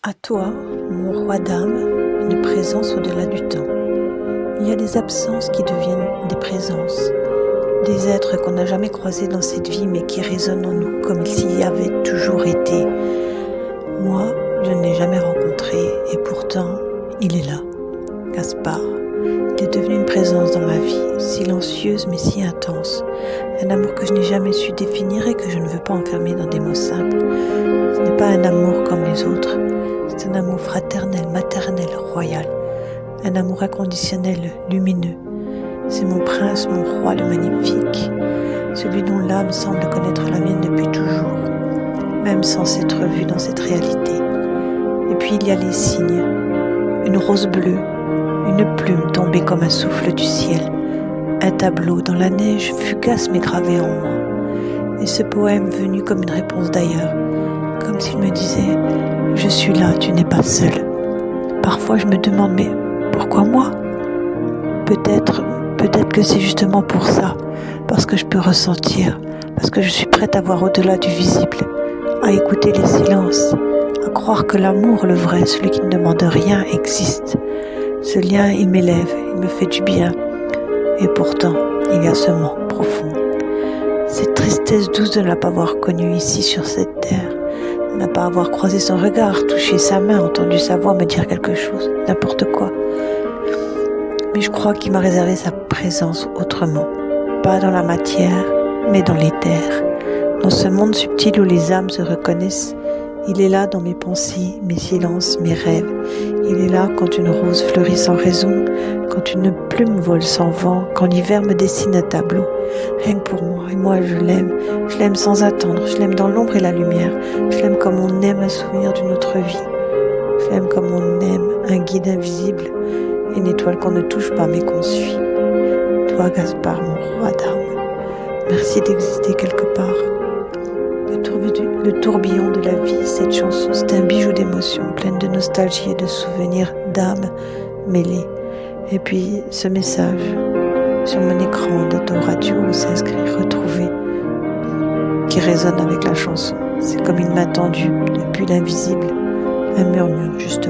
À toi, mon roi d'âme, une présence au-delà du temps. Il y a des absences qui deviennent des présences, des êtres qu'on n'a jamais croisés dans cette vie mais qui résonnent en nous comme s'il y avait toujours été. Moi, je ne l'ai jamais rencontré et pourtant, il est là, Gaspard. Il est devenu une présence dans ma vie, silencieuse mais si intense. Un amour que je n'ai jamais su définir et que je ne veux pas enfermer dans des mots simples. Ce n'est pas un amour comme les autres. C'est un amour fraternel, maternel, royal. Un amour inconditionnel, lumineux. C'est mon prince, mon roi, le magnifique. Celui dont l'âme semble connaître la mienne depuis toujours, même sans s'être vue dans cette réalité. Et puis il y a les signes. Une rose bleue, une plume tombée comme un souffle du ciel. Un tableau dans la neige fugace mais gravé en moi. Et ce poème venu comme une réponse d'ailleurs. Comme s'il me disait « Je suis là, tu n'es pas seul ». Parfois je me demande « Mais pourquoi moi ?» Peut-être que c'est justement pour ça, parce que je peux ressentir, parce que je suis prête à voir au-delà du visible, à écouter les silences, à croire que l'amour, le vrai, celui qui ne demande rien, existe. Ce lien, il m'élève, il me fait du bien. Et pourtant, il y a ce manque profond. Cette tristesse douce de ne pas avoir connu ici sur cette terre, de ne pas avoir croisé son regard, touché sa main, entendu sa voix me dire quelque chose, n'importe quoi. Mais je crois qu'il m'a réservé sa présence autrement, pas dans la matière, mais dans l'éther. Dans ce monde subtil où les âmes se reconnaissent, il est là dans mes pensées, mes silences, mes rêves. Il est là quand une rose fleurit sans raison, quand une plume vole sans vent, quand l'hiver me dessine un tableau. Rien que pour moi, et moi je l'aime sans attendre, je l'aime dans l'ombre et la lumière, je l'aime comme on aime un souvenir d'une autre vie, je l'aime comme on aime un guide invisible, une étoile qu'on ne touche pas mais qu'on suit. Toi Gaspard, mon roi d'âme, merci d'exister quelque part. Le tourbillon de la vie, cette chanson, c'est un bijou d'émotions, pleine de nostalgie et de souvenirs d'âme mêlés. Et puis ce message sur mon écran d'autoradio où s'inscrit retrouvé, qui résonne avec la chanson. C'est comme une main tendue depuis l'invisible, un murmure juste